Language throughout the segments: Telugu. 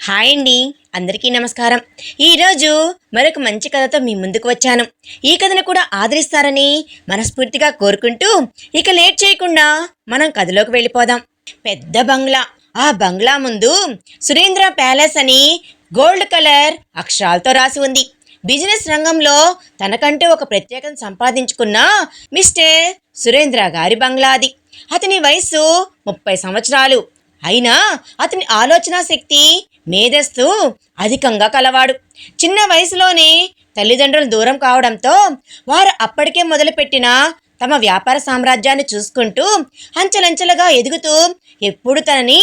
హాయ్ అండి, అందరికీ నమస్కారం. ఈరోజు మరొక మంచి కథతో మీ ముందుకు వచ్చాను. ఈ కథను కూడా ఆదరిస్తారని మనస్ఫూర్తిగా కోరుకుంటూ ఇక లేట్ చేయకుండా మనం కథలోకి వెళ్ళిపోదాం. పెద్ద బంగ్లా. ఆ బంగ్లా ముందు సురేంద్ర ప్యాలెస్ అని గోల్డ్ కలర్ అక్షరాలతో రాసి ఉంది. బిజినెస్ రంగంలో తనకంటూ ఒక ప్రత్యేకత సంపాదించుకున్న మిస్టర్ సురేంద్ర గారి బంగ్లా అది. అతని వయసు 30 సంవత్సరాలు. అయినా అతని ఆలోచన శక్తి, మేధస్సు అధికంగా కలవాడు. చిన్న వయసులోనే తల్లిదండ్రులు దూరం కావడంతో వారు అప్పటికే మొదలుపెట్టిన తమ వ్యాపార సామ్రాజ్యాన్ని చూసుకుంటూ అంచెలంచెలుగా ఎదుగుతూ ఎప్పుడు తనని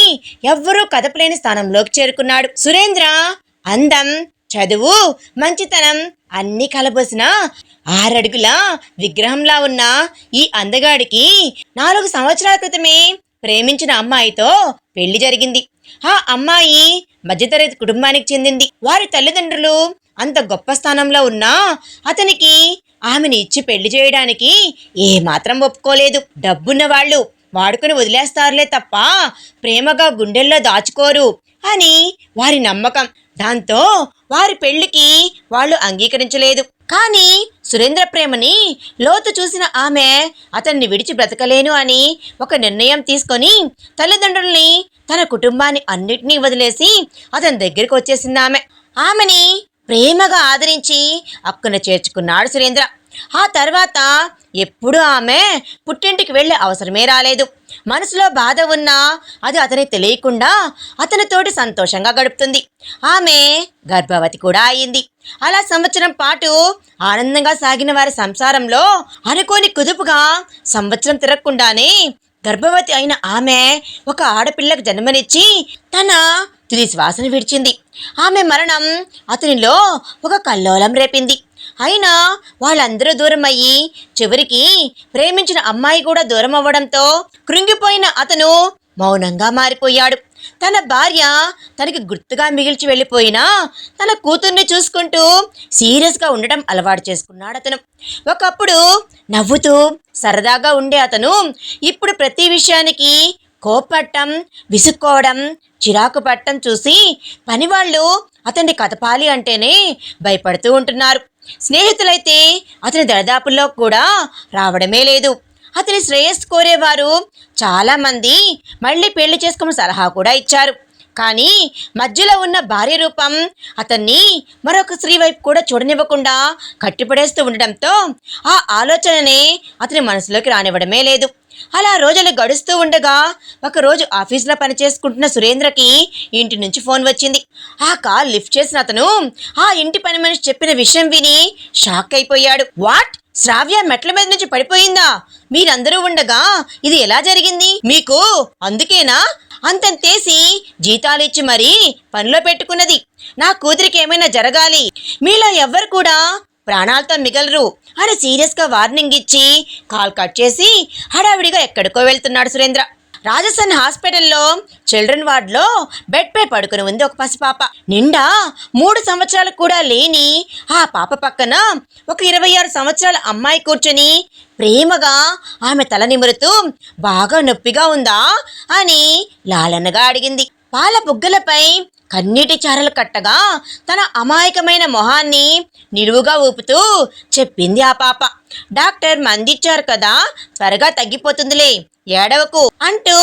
ఎవ్వరూ కదపలేని స్థానంలోకి చేరుకున్నాడు. సురేంద్ర అందం, చదువు, మంచితనం అన్నీ కలబోసిన 6 అడుగుల విగ్రహంలా ఉన్న ఈ అందగాడికి 4 సంవత్సరాల క్రితమే ప్రేమించిన అమ్మాయితో పెళ్లి జరిగింది. ఆ అమ్మాయి మధ్యతరగతి కుటుంబానికి చెందింది. వారి తల్లిదండ్రులు అంత గొప్ప స్థానంలో ఉన్నా అతనికి ఆమెను ఇచ్చి పెళ్లి చేయడానికి ఏమాత్రం ఒప్పుకోలేదు. డబ్బున్న వాళ్ళు వాడుకుని వదిలేస్తారులే తప్ప ప్రేమగా గుండెల్లో దాచుకోరు అని వారి నమ్మకం. దాంతో వారి పెళ్లికి వాళ్ళు అంగీకరించలేదు. కానీ సురేంద్ర ప్రేమని లోతు చూసిన ఆమె అతన్ని విడిచి బ్రతకలేను అని ఒక నిర్ణయం తీసుకొని తల్లిదండ్రుల్ని, తన కుటుంబాన్ని అన్నిటినీ వదిలేసి అతని దగ్గరికి వచ్చేసింది. ఆమెని ప్రేమగా ఆదరించి అక్కున చేర్చుకున్నాడు సురేంద్ర. ఆ తర్వాత ఎప్పుడూ ఆమె పుట్టింటికి వెళ్ళే అవసరమే రాలేదు. మనసులో బాధ ఉన్నా అది అతనికి తెలియకుండా అతనితోటి సంతోషంగా గడుపుతుంది. ఆమె గర్భవతి కూడా అయింది. అలా సంవత్సరం పాటు ఆనందంగా సాగిన వారి సంసారంలో అనుకోని కుదుపుగా సంవత్సరం తిరగకుండానే గర్భవతి అయిన ఆమె ఒక ఆడపిల్లకు జన్మనిచ్చి తన తుది శ్వాసను విడిచింది. ఆమె మరణం అతనిలో ఒక కల్లోలం రేపింది. అయినా వాళ్ళందరూ దూరం అయ్యి చివరికి ప్రేమించిన అమ్మాయి కూడా దూరం అవ్వడంతో కృంగిపోయిన అతను మౌనంగా మారిపోయాడు. తన భార్య తనకి గుర్తుగా మిగిల్చి వెళ్ళిపోయినా తన కూతుర్ని చూసుకుంటూ సీరియస్గా ఉండటం అలవాటు చేసుకున్నాడు అతను. ఒకప్పుడు నవ్వుతూ సరదాగా ఉండే అతను ఇప్పుడు ప్రతి విషయానికి కోపట్టం, విసుక్కోవడం, చిరాకు పట్టం చూసి పనివాళ్ళు అతన్ని కదపాలి అంటేనే భయపడుతూ ఉంటున్నారు. స్నేహితులైతే అతని దరిదాపుల్లో కూడా రావడమే లేదు. అతని శ్రేయస్సు కోరేవారు చాలామంది మళ్ళీ పెళ్లి చేసుకోమని సలహా కూడా ఇచ్చారు. కానీ మధ్యలో ఉన్న భార్య రూపం అతన్ని మరొక స్త్రీ వైపు కూడా చూడనివ్వకుండా కట్టిపడేస్తూ ఉండడంతో ఆ ఆలోచననే అతని మనసులోకి రానివ్వడమే లేదు. అలా రోజులు గడుస్తూ ఉండగా ఒకరోజు ఆఫీసులో పనిచేసుకుంటున్న సురేంద్రకి ఇంటి నుంచి ఫోన్ వచ్చింది. ఆ కాల్ లిఫ్ట్ చేసిన అతను ఆ ఇంటి పని మనిషి చెప్పిన విషయం విని షాక్ అయిపోయాడు. వాట్? శ్రావ్య మెట్ల మీద నుంచి పడిపోయిందా? మీరందరూ ఉండగా ఇది ఎలా జరిగింది? మీకు అందుకేనా అంతంతేసి జీతాలు ఇచ్చి మరీ పనిలో పెట్టుకున్నది? నా కూతురికి ఏమైనా జరగాలి, మీలో ఎవ్వరు కూడా ప్రాణాలతో మిగలరు అని సీరియస్గా వార్నింగ్ ఇచ్చి కాల్ కట్ చేసి హడావిడిగా ఎక్కడికో వెళ్తున్నాడు సురేంద్ర. రాజస్థాన్ హాస్పిటల్లో చిల్డ్రన్ వార్డులో బెడ్పై పడుకుని ఉంది ఒక పసిపాప. నిండా 3 సంవత్సరాలు కూడా లేని ఆ పాప పక్కన ఒక 26 సంవత్సరాల అమ్మాయి కూర్చొని ప్రేమగా ఆమె తల నిమురుతూ బాగా నొప్పిగా ఉందా అని లాలనగా అడిగింది. పాల బుగ్గలపై కన్నీటి చారలు కట్టగా తన అమాయకమైన మొహాన్ని నిలువుగా ఊపుతూ చెప్పింది ఆ పాప. డాక్టర్ మందిచ్చారు కదా, త్వరగా తగ్గిపోతుందిలే, ఏడవకు అంటూ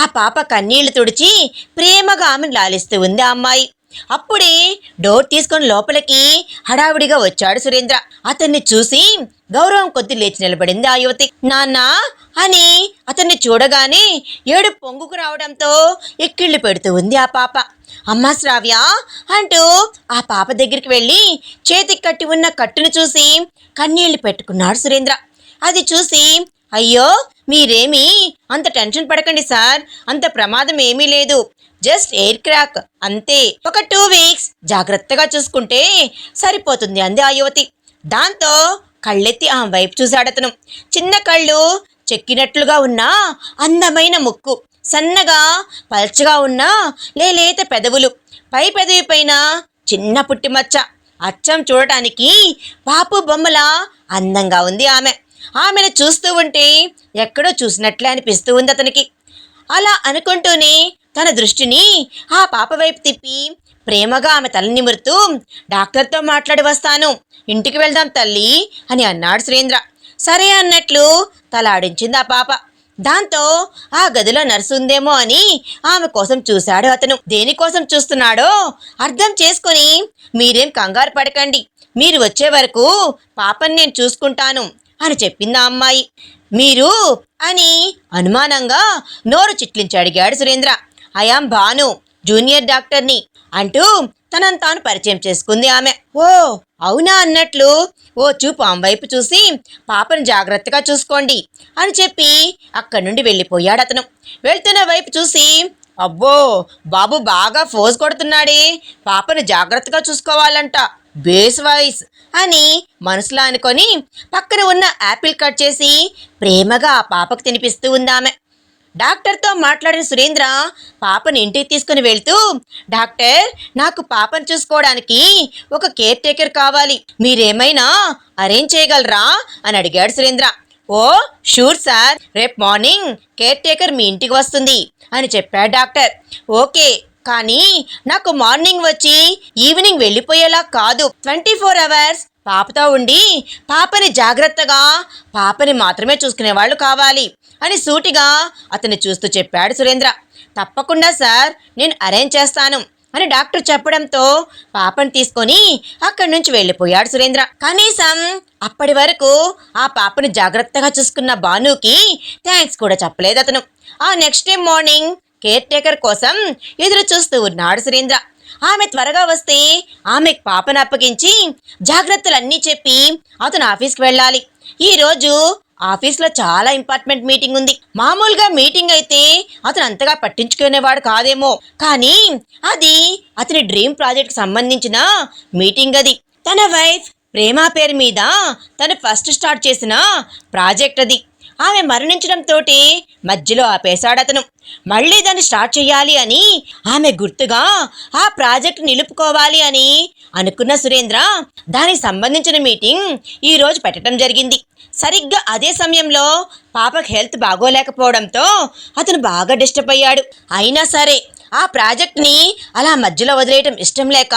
ఆ పాప కన్నీళ్లు తుడిచి ప్రేమగా ఆమెను లాలిస్తూ ఉంది ఆ అమ్మాయి. అప్పుడే డోర్ తీసుకొని లోపలికి హడావుడిగా వచ్చాడు సురేంద్ర. అతన్ని చూసి గౌరవం కొద్ది లేచి నిలబడింది ఆ యువతి. నాన్న అని అతన్ని చూడగానే ఏడు పొంగుకు రావడంతో ఎక్కిళ్ళు పెడుతూ ఉంది ఆ పాప. అమ్మా శ్రావ్య అంటూ ఆ పాప దగ్గరికి వెళ్ళి చేతికి కట్టి ఉన్న కట్టును చూసి కన్నీళ్లు పెట్టుకున్నాడు సురేంద్ర. అది చూసి అయ్యో మీరేమీ అంత టెన్షన్ పడకండి సార్, అంత ప్రమాదం ఏమీ లేదు, జస్ట్ ఎయిర్ క్రాక్ అంతే, ఒక 2 వీక్స్ జాగ్రత్తగా చూసుకుంటే సరిపోతుంది అంది ఆ యువతి. దాంతో కళ్ళెత్తి ఆమె వైపు చూశాడతను. చిన్న కళ్ళు, చెక్కినట్లుగా ఉన్న అందమైన ముక్కు, సన్నగా పల్చగా ఉన్న లేలేత పెదవులు, పై పెదవి పైన చిన్న పుట్టిమచ్చ, అచ్చం చూడటానికి పాపు బొమ్మలా అందంగా ఉంది ఆమె. ఆమెను చూస్తూ ఉంటే ఎక్కడో చూసినట్లే అనిపిస్తూ ఉంది అతనికి. అలా అనుకుంటూనే తన దృష్టిని ఆ పాప వైపు తిప్పి ప్రేమగా ఆమె తల నిమురుతూ, డాక్టర్తో మాట్లాడి వస్తాను, ఇంటికి వెళ్దాం తల్లి అని అన్నాడు సురేంద్ర. సరే అన్నట్లు తలాడించింది ఆ పాప. దాంతో ఆ గదిలో నర్సు ఉందేమో అని ఆమె కోసం చూశాడు అతను. దేనికోసం చూస్తున్నాడో అర్థం చేసుకొని, మీరేం కంగారు పడకండి, మీరు వచ్చే వరకు పాపని నేను చూసుకుంటాను అని చెప్పింది ఆ అమ్మాయి. మీరు అని అనుమానంగా నోరు చిట్లించి అడిగాడు సురేంద్ర. ఐయామ్ భాను, జూనియర్ డాక్టర్ని అంటూ తనను తాను పరిచయం చేసుకుంది ఆమె. ఓ అవునా అన్నట్లు ఓ చూపు ఆమె వైపు చూసి, పాపను జాగ్రత్తగా చూసుకోండి అని చెప్పి అక్కడి నుండి వెళ్ళిపోయాడు అతను. వెళ్తున్న వైపు చూసి, అబ్బో బాబు బాగా ఫోజ్ కొడుతున్నాడే, పాపను జాగ్రత్తగా చూసుకోవాలంట, బేస్ వాయిస్ అని మనసులో అనుకొని పక్కన ఉన్న యాపిల్ కట్ చేసి ప్రేమగా ఆ పాపకు తినిపిస్తూ ఉందామె. డాక్టర్తో మాట్లాడిన సురేంద్ర పాపను ఇంటికి తీసుకుని వెళ్తూ, డాక్టర్ నాకు పాపను చూసుకోవడానికి ఒక కేర్ టేకర్ కావాలి, మీరేమైనా అరేంజ్ చేయగలరా అని అడిగాడు సురేంద్ర. ఓ షూర్ సార్, రేపు మార్నింగ్ కేర్ టేకర్ మీ ఇంటికి వస్తుంది అని చెప్పాడు డాక్టర్. ఓకే, కానీ నాకు మార్నింగ్ వచ్చి ఈవినింగ్ వెళ్ళిపోయేలా కాదు, 24 అవర్స్ పాపతో ఉండి పాపని జాగ్రత్తగా పాపని మాత్రమే చూసుకునేవాళ్ళు కావాలి అని సూటిగా అతన్ని చూస్తూ చెప్పాడు సురేంద్ర. తప్పకుండా సార్, నేను అరేంజ్ చేస్తాను అని డాక్టర్ చెప్పడంతో పాపను తీసుకొని అక్కడి నుంచి వెళ్ళిపోయాడు సురేంద్ర. కనీసం అప్పటి వరకు ఆ పాపను జాగ్రత్తగా చూసుకున్న భానుకి థ్యాంక్స్ కూడా చెప్పలేదు అతను. ఆ next day morning care taker కోసం ఎదురు చూస్తూ ఉన్నాడు సురేంద్ర. ఆమె త్వరగా వస్తే ఆమెకు పాపను అప్పగించి జాగ్రత్తలన్నీ చెప్పి అతను ఆఫీస్కి వెళ్ళాలి. ఈరోజు ఆఫీస్లో చాలా ఇంపార్టెంట్ మీటింగ్ ఉంది. మామూలుగా మీటింగ్ అయితే అతను అంతగా పట్టించుకునేవాడు కాదేమో, కానీ అది అతని డ్రీమ్ ప్రాజెక్ట్కి సంబంధించిన మీటింగ్. అది తన వైఫ్ ప్రేమ పేరు మీద తను ఫస్ట్ స్టార్ట్ చేసిన ప్రాజెక్ట్ అది. ఆమె మరణించడంతో మధ్యలో ఆపేశాడు అతను. మళ్ళీ దాన్ని స్టార్ట్ చేయాలి అని, ఆమె గుర్తుగా ఆ ప్రాజెక్ట్ నిలుపుకోవాలి అని అనుకున్న సురేంద్ర దానికి సంబంధించిన మీటింగ్ ఈరోజు పెట్టడం జరిగింది. సరిగ్గా అదే సమయంలో పాపకి హెల్త్ బాగోలేకపోవడంతో అతను బాగా డిస్టర్బ్ అయ్యాడు. అయినా సరే ఆ ప్రాజెక్ట్ని అలా మధ్యలో వదిలేయటం ఇష్టం లేక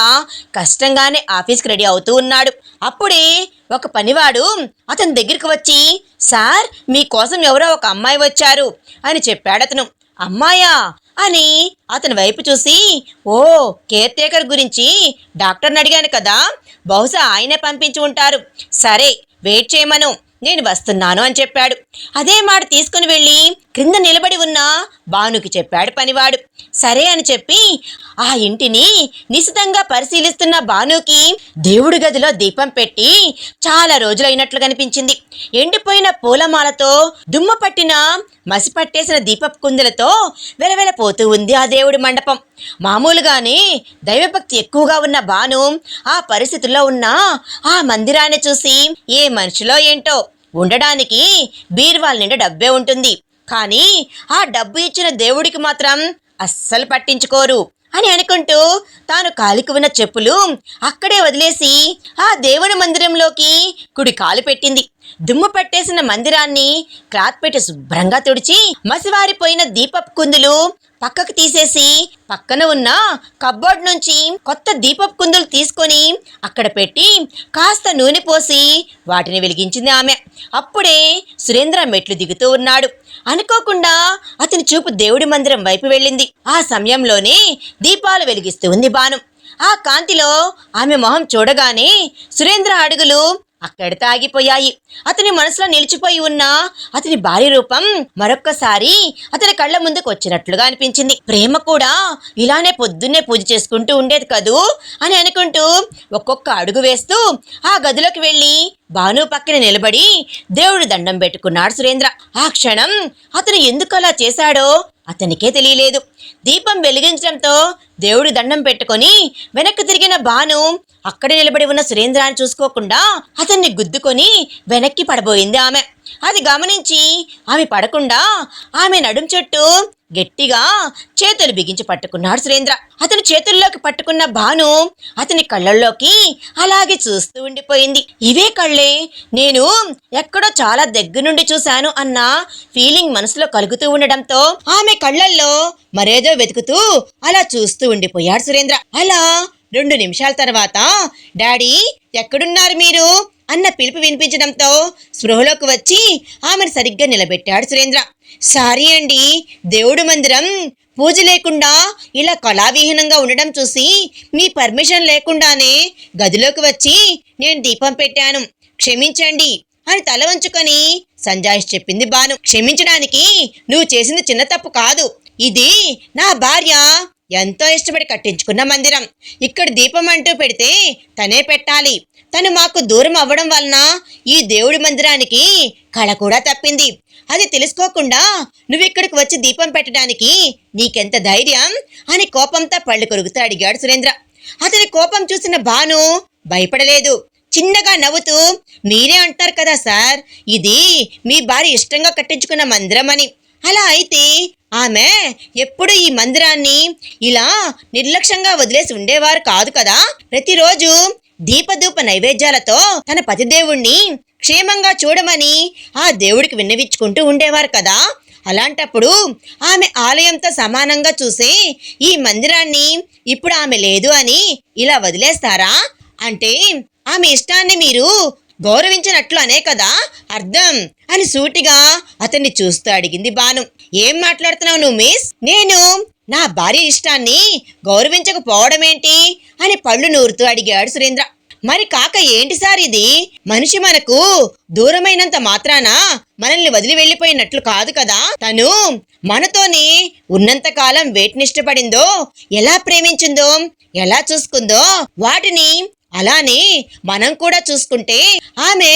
కష్టంగానే ఆఫీస్కి రెడీ అవుతూ ఉన్నాడు. అప్పుడే ఒక పనివాడు అతని దగ్గరికి వచ్చి, సార్ మీకోసం ఎవరో ఒక అమ్మాయి వచ్చారు అని చెప్పాడు అతను. అమ్మాయా అని అతని వైపు చూసి, ఓ కేర్ టేకర్ గురించి డాక్టర్ని అడిగాను కదా, బహుశా ఆయనే పంపించి ఉంటారు, సరే వెయిట్ చేయమను, నేను వస్తున్నాను అని చెప్పాడు. అదే మాట తీసుకుని వెళ్ళి క్రింద నిలబడి ఉన్న భానుకి చెప్పాడు పనివాడు. సరే అని చెప్పి ఆ ఇంటిని నిశితంగా పరిశీలిస్తున్న భానుకి దేవుడి గదిలో దీపం పెట్టి చాలా రోజులైనట్లు కనిపించింది. ఎండిపోయిన పూలమాలతో దుమ్మ పట్టిన మసి పట్టేసిన దీపపు కుందులతో వెలవెలపోతూ ఉంది ఆ దేవుడి మండపం. మామూలుగానే దైవభక్తి ఎక్కువగా ఉన్న భాను ఆ పరిస్థితుల్లో ఉన్న ఆ మందిరాన్ని చూసి, ఏ మనిషిలో ఏంటో, ఉండడానికి బీరువాల నిండా డబ్బే ఉంటుంది, కానీ ఆ డబ్బు ఇచ్చిన దేవుడికి మాత్రం అస్సలు పట్టించుకోరు అని అనుకుంటూ తాను కాలికి ఉన్న చెప్పులు అక్కడే వదిలేసి ఆ దేవుని మందిరంలోకి కుడి కాలు పెట్టింది. దుమ్ము పట్టేసిన మందిరాన్ని క్లాత్ పెట్టి శుభ్రంగా తుడిచి మసివారిపోయిన దీపపు కుందులు పక్కకు తీసేసి పక్కన ఉన్న కబ్బోర్డ్ నుంచి కొత్త దీపపు కుందులు తీసుకొని అక్కడ పెట్టి కాస్త నూనె పోసి వాటిని వెలిగించింది ఆమె. అప్పుడే సురేంద్ర మెట్లు దిగుతూ ఉన్నాడు. అనుకోకుండా అతని చూపు దేవుడి మందిరం వైపు వెళ్ళింది. ఆ సమయంలోనే దీపాలు వెలిగిస్తూ ఉంది భాను. ఆ కాంతిలో ఆమె మొహం చూడగానే సురేంద్ర అడుగులు అక్కడితో ఆగిపోయాయి. అతని మనసులో నిలిచిపోయి ఉన్న అతని భార్య రూపం మరొక్కసారి అతని కళ్ళ ముందుకు వచ్చినట్లుగా అనిపించింది. ప్రేమ కూడా ఇలానే పొద్దున్నే పూజ చేసుకుంటూ ఉండేది కదూ అని అనుకుంటూ ఒక్కొక్క అడుగు వేస్తూ ఆ గదిలోకి వెళ్ళి భాను పక్కన నిలబడి దేవుడి దండం పెట్టుకున్నాడు సురేంద్ర. ఆ క్షణం అతను ఎందుకు అలా చేశాడో అతనికే తెలియలేదు. దీపం వెలిగించడంతో దేవుడి దండం పెట్టుకొని వెనక్కి తిరిగిన భాను అక్కడే నిలబడి ఉన్న సురేంద్రాన్ని చూసుకోకుండా అతన్ని గుద్దుకొని వెనక్కి పడబోయింది ఆమె. అది గమనించి ఆమె పడకుండా ఆమె నడుం చుట్టూ గట్టిగా చేతులు బిగించి పట్టుకున్నాడు సురేంద్ర. అతని చేతుల్లోకి పట్టుకున్న భాను అతని కళ్ళల్లోకి అలాగే చూస్తూ ఉండిపోయింది. ఇవే కళ్ళే నేను ఎక్కడో చాలా దగ్గర నుండి చూశాను అన్న ఫీలింగ్ మనసులో కలుగుతూ ఉండడంతో ఆమె కళ్ళల్లో మరేదో వెతుకుతూ అలా చూస్తూ ఉండిపోయాడు సురేంద్ర. అలా 2 నిమిషాల తర్వాత డాడీ ఎక్కడున్నారు మీరు అన్న పిలుపు వినిపించడంతో స్పృహలోకి వచ్చి ఆమెను సరిగ్గా నిలబెట్టాడు సురేంద్ర. సారీ అండి, దేవుడు మందిరం పూజ లేకుండా ఇలా కళావిహీనంగా ఉండడం చూసి మీ పర్మిషన్ లేకుండానే గదిలోకి వచ్చి నేను దీపం పెట్టాను, క్షమించండి అని తల వంచుకొని సంజాయిష్ చెప్పింది భాను. క్షమించడానికి నువ్వు చేసింది చిన్న తప్పు కాదు. ఇది నా భార్య ఎంతో ఇష్టపడి కట్టించుకున్న మందిరం. ఇక్కడ దీపం అంటూ పెడితే తనే పెట్టాలి. తను మాకు దూరం అవ్వడం వలన ఈ దేవుడి మందిరానికి కళ కూడా తప్పింది. అది తెలుసుకోకుండా నువ్విక్కడికి వచ్చి దీపం పెట్టడానికి నీకెంత ధైర్యం అని కోపంతో పళ్ళు కొరుకుతూ అడిగాడు సురేంద్ర. అతని కోపం చూసిన భాను భయపడలేదు. చిన్నగా నవ్వుతూ, మీరే అంటారు కదా సార్, ఇది మీ భార్య ఇష్టంగా కట్టించుకున్న మందిరం అని. అలా అయితే ఆమె ఎప్పుడు ఈ మందిరాన్ని ఇలా నిర్లక్ష్యంగా వదిలేసి ఉండేవారు కాదు కదా. ప్రతిరోజు దీపధూప నైవేద్యాలతో తన పతిదేవుణ్ణి క్షేమంగా చూడమని ఆ దేవుడికి విన్నవించుకుంటూ ఉండేవారు కదా. అలాంటప్పుడు ఆమె ఆలయంతో సమానంగా చూసే ఈ మందిరాన్ని ఇప్పుడు ఆమె లేదు అని ఇలా వదిలేస్తారా? అంటే ఆమె ఇష్టాన్ని మీరు గౌరవించినట్లు అనే కదా అర్థం అని సూటిగా అతన్ని చూస్తూ అడిగింది భాను. ఏం మాట్లాడుతున్నావు నువ్వు మిస్? నేను నా భార్య ఇష్టాన్ని గౌరవించకపోవడమేంటి అని పళ్ళు నూరుతూ అడిగాడు సురేంద్ర. మరి కాక ఏంటి సార్ ఇది? మనిషి మనకు దూరమైనంత మాత్రాన మనల్ని వదిలి వెళ్ళిపోయినట్లు కాదు కదా. తను మనతోనే ఉన్నంతకాలం వేటిని ఇష్టపడిందో, ఎలా ప్రేమించిందో, ఎలా చూసుకుందో వాటిని అలానే మనం కూడా చూసుకుంటే ఆమె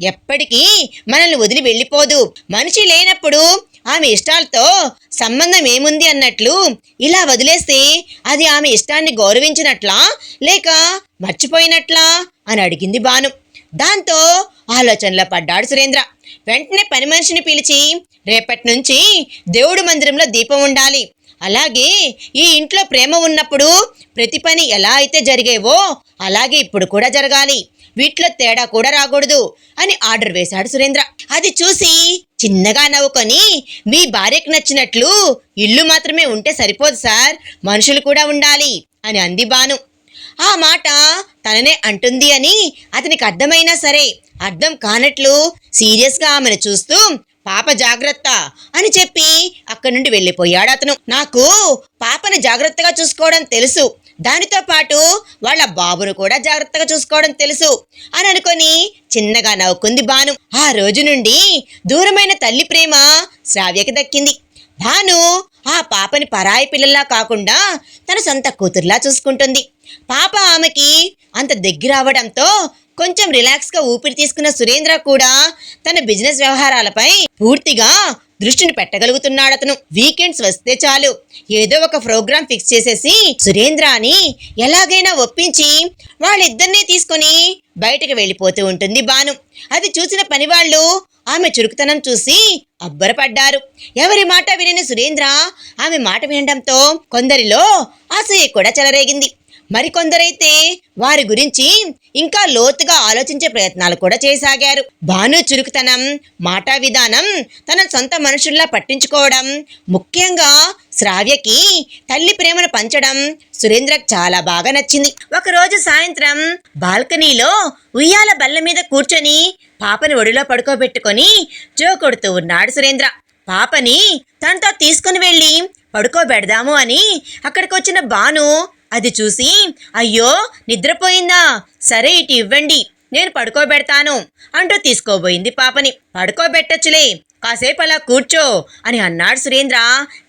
ఎప్పటికీ మనల్ని వదిలి వెళ్ళిపోదు. మనిషి లేనప్పుడు ఆమె ఇష్టాలతో సంబంధం ఏముంది అన్నట్లు ఇలా వదిలేస్తే అది ఆమె ఇష్టాన్ని గౌరవించినట్లా లేక మర్చిపోయినట్లా అని అడిగింది భాను. దాంతో ఆలోచనలో పడ్డాడు సురేంద్ర. వెంటనే పని మనిషిని పిలిచి, రేపటి నుంచి దేవుడి మందిరంలో దీపం ఉండాలి, అలాగే ఈ ఇంట్లో ప్రేమ ఉన్నప్పుడు ప్రతి పని ఎలా అయితే జరిగేవో అలాగే ఇప్పుడు కూడా జరగాలి, వీటిలో తేడా కూడా రాకూడదు అని ఆర్డర్ వేశాడు సురేంద్ర. అది చూసి చిన్నగా నవ్వుకొని, మీ భార్యకు నచ్చినట్లు ఇల్లు మాత్రమే ఉంటే సరిపోదు సార్, మనుషులు కూడా ఉండాలి అని అంది భాను. ఆ మాట తననే అంటుంది అని అతనికి అర్థమైనా సరే అర్థం కానట్లు సీరియస్గా ఆమెను చూస్తూ, పాప జాగ్రత్త అని చెప్పి అక్కడి నుండి వెళ్ళిపోయాడు అతను. నాకు పాపని జాగ్రత్తగా చూసుకోవడం తెలుసు, దానితో పాటు వాళ్ళ బాబును కూడా జాగ్రత్తగా చూసుకోవడం తెలుసు అని అనుకొని చిన్నగా నవ్వుకుంది భాను. ఆ రోజు నుండి దూరమైన తల్లి ప్రేమ శ్రావ్యకి దక్కింది. భాను ఆ పాపని పరాయి పిల్లల్లా కాకుండా తన సొంత కూతుర్లా చూసుకుంటుంది. పాప ఆమెకి అంత దగ్గర అవడంతో కొంచెం రిలాక్స్గా ఊపిరి తీసుకున్న సురేంద్ర కూడా తన బిజినెస్ వ్యవహారాలపై పూర్తిగా దృష్టిని పెట్టగలుగుతున్నాడు అతను. వీకెండ్స్ వస్తే చాలు ఏదో ఒక ప్రోగ్రాం ఫిక్స్ చేసేసి సురేంద్రాని ఎలాగైనా ఒప్పించి వాళ్ళిద్దరినీ తీసుకొని బయటకు వెళ్ళిపోతూ ఉంటుంది భాను. అది చూసిన పనివాళ్ళు ఆమె చురుకుతనం చూసి అబ్బరపడ్డారు. ఎవరి మాట వినని సురేంద్ర ఆమె మాట వినడంతో కొందరిలో అసూయ కూడా చెలరేగింది. మరికొందరైతే వారి గురించి ఇంకా లోతుగా ఆలోచించే ప్రయత్నాలు కూడా చేయసాగారు. భాను చురుకుతనం, మాటా విధానం, తన సొంత మనుషుల్లా పట్టించుకోవడం, ముఖ్యంగా శ్రావ్యకి తల్లి ప్రేమను పంచడం సురేంద్రకు చాలా బాగా నచ్చింది. ఒకరోజు సాయంత్రం బాల్కనీలో ఉయ్యాల బల్ల మీద కూర్చొని పాపని ఒడిలో పడుకోబెట్టుకొని జో కొడుతూ ఉన్నాడు సురేంద్ర. పాపని తనతో తీసుకుని వెళ్ళి పడుకోబెడదాము అని అక్కడికి వచ్చిన భాను అది చూసి, అయ్యో నిద్రపోయిందా, సరే ఇటు ఇవ్వండి నేను పడుకోబెడతాను అంటూ తీసుకోబోయింది పాపని. పడుకోబెట్టచ్చులే, కాసేపు అలా కూర్చో అని అన్నాడు సురేంద్ర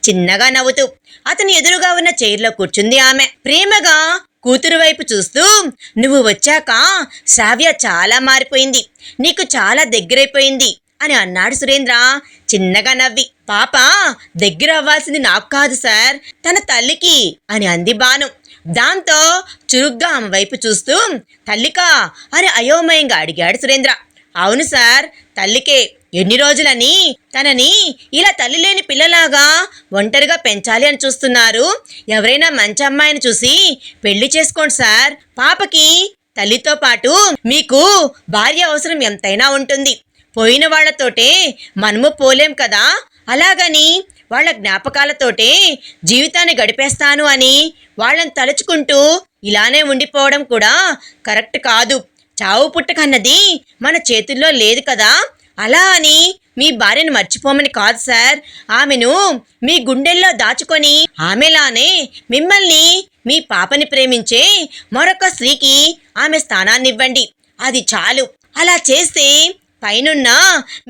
చిన్నగా నవ్వుతూ. అతని ఎదురుగా ఉన్న చైర్లో కూర్చుంది ఆమె. ప్రేమగా కూతురు వైపు చూస్తూ, నువ్వు వచ్చాక శ్రావ్య చాలా మారిపోయింది, నీకు చాలా దగ్గరైపోయింది అని అన్నాడు సురేంద్ర చిన్నగా నవ్వి. పాప దగ్గర అవ్వాల్సింది నాకు కాదు సార్, తన తల్లికి అని అంది భాను. దాంతో చురుగ్గా ఆమె వైపు చూస్తూ, తల్లికా అని అయోమయంగా అడిగాడు సురేంద్ర. అవును సార్, తల్లికే ఎన్ని రోజులని తనని ఇలా తల్లి లేని పిల్లలాగా ఒంటరిగా పెంచాలి అని చూస్తున్నారు? ఎవరైనా మంచి అమ్మాయిని చూసి పెళ్లి చేసుకోండి సార్. పాపకి తల్లితో పాటు మీకు భార్య అవసరం ఎంతైనా ఉంటుంది. పోయిన వాళ్లతోటే మనము పోలేం కదా, అలాగని వాళ్ళ జ్ఞాపకాలతోటే జీవితాన్ని గడిపేస్తాను అని వాళ్ళని తలుచుకుంటూ ఇలానే ఉండిపోవడం కూడా కరెక్ట్ కాదు. చావు పుట్టకన్నది మన చేతుల్లో లేదు కదా. అలా అని మీ భార్యను మర్చిపోమని కాదు సార్. ఆమెను మీ గుండెల్లో దాచుకొని ఆమెలానే మిమ్మల్ని, మీ పాపని ప్రేమించే మరొక స్త్రీకి ఆమె స్థానాన్ని ఇవ్వండి. అది చాలు. అలా చేస్తే పైనున్న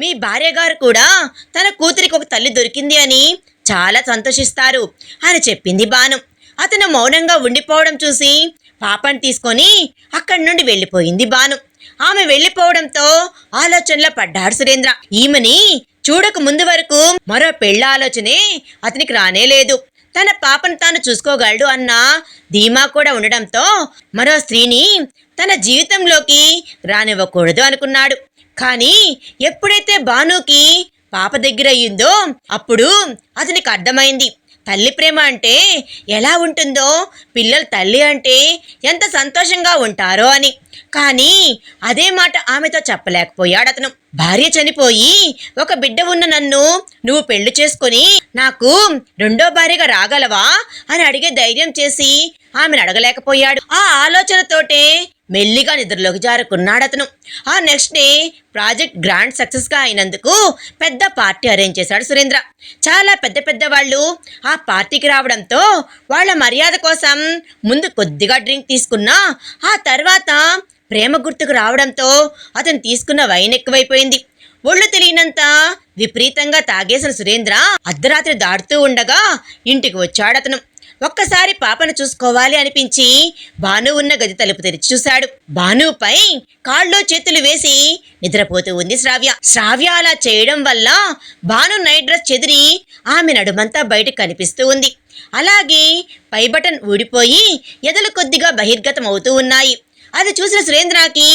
మీ భార్య గారు కూడా తన కూతురికి ఒక తల్లి దొరికింది అని చాలా సంతోషిస్తారు అని చెప్పింది భాను. అతను మౌనంగా ఉండిపోవడం చూసి పాపని తీసుకొని అక్కడి నుండి వెళ్ళిపోయింది భాను. ఆమె వెళ్ళిపోవడంతో ఆలోచనలో పడ్డాడు సురేంద్ర. ఈమెని చూడక ముందు వరకు మరో పెళ్లి ఆలోచనే అతనికి రానే లేదు. తన పాపను తాను చూసుకోగలడు అన్న ధీమా కూడా ఉండడంతో మరో స్త్రీని తన జీవితంలోకి రానివ్వకూడదు అనుకున్నాడు. కానీ ఎప్పుడైతే భానుకి పాప దగ్గర అయ్యిందో అప్పుడు అతనికి అర్థమైంది తల్లి ప్రేమ అంటే ఎలా ఉంటుందో, పిల్లలు తల్లి అంటే ఎంత సంతోషంగా ఉంటారో అని. కానీ అదే మాట ఆమెతో చెప్పలేకపోయాడు అతను. భార్య చనిపోయి ఒక బిడ్డ ఉన్న నన్ను నువ్వు పెళ్లి చేసుకొని నాకు రెండో భార్యగా రాగలవా అని అడిగే ధైర్యం చేసి ఆమెను అడగలేకపోయాడు. ఆ ఆలోచనతోటే మెల్లిగా నిద్రలోకి జారుకున్నాడు అతను. ఆ నెక్స్ట్ డే ప్రాజెక్ట్ గ్రాండ్ సక్సెస్గా అయినందుకు పెద్ద పార్టీ అరేంజ్ చేశాడు సురేంద్ర. చాలా పెద్ద పెద్ద వాళ్ళు ఆ పార్టీకి రావడంతో వాళ్ళ మర్యాద కోసం ముందు కొద్దిగా డ్రింక్ తీసుకున్నా ఆ తర్వాత ప్రేమ గుర్తుకు రావడంతో అతను తీసుకున్న వైన్ ఎక్కువైపోయింది. ఒళ్ళు తెలియనంత విపరీతంగా తాగేసిన సురేంద్ర అర్ధరాత్రి దాటుతూ ఉండగా ఇంటికి వచ్చాడు అతను. ఒక్కసారి పాపను చూసుకోవాలి అనిపించి భాను ఉన్న గది తలుపు తెరిచి చూశాడు. భానుపై కాళ్ళు చేతులు వేసి నిద్రపోతూ ఉంది శ్రావ్య. శ్రావ్య అలా చేయడం వల్ల భాను నైట్ డ్రెస్ చెదిరి ఆమె నడుమంతా బయట కనిపిస్తూ ఉంది. అలాగే పై బటన్ ఊడిపోయి ఎదలు కొద్దిగా బహిర్గతం అవుతూ ఉన్నాయి. అది చూసిన సురేంద్రకి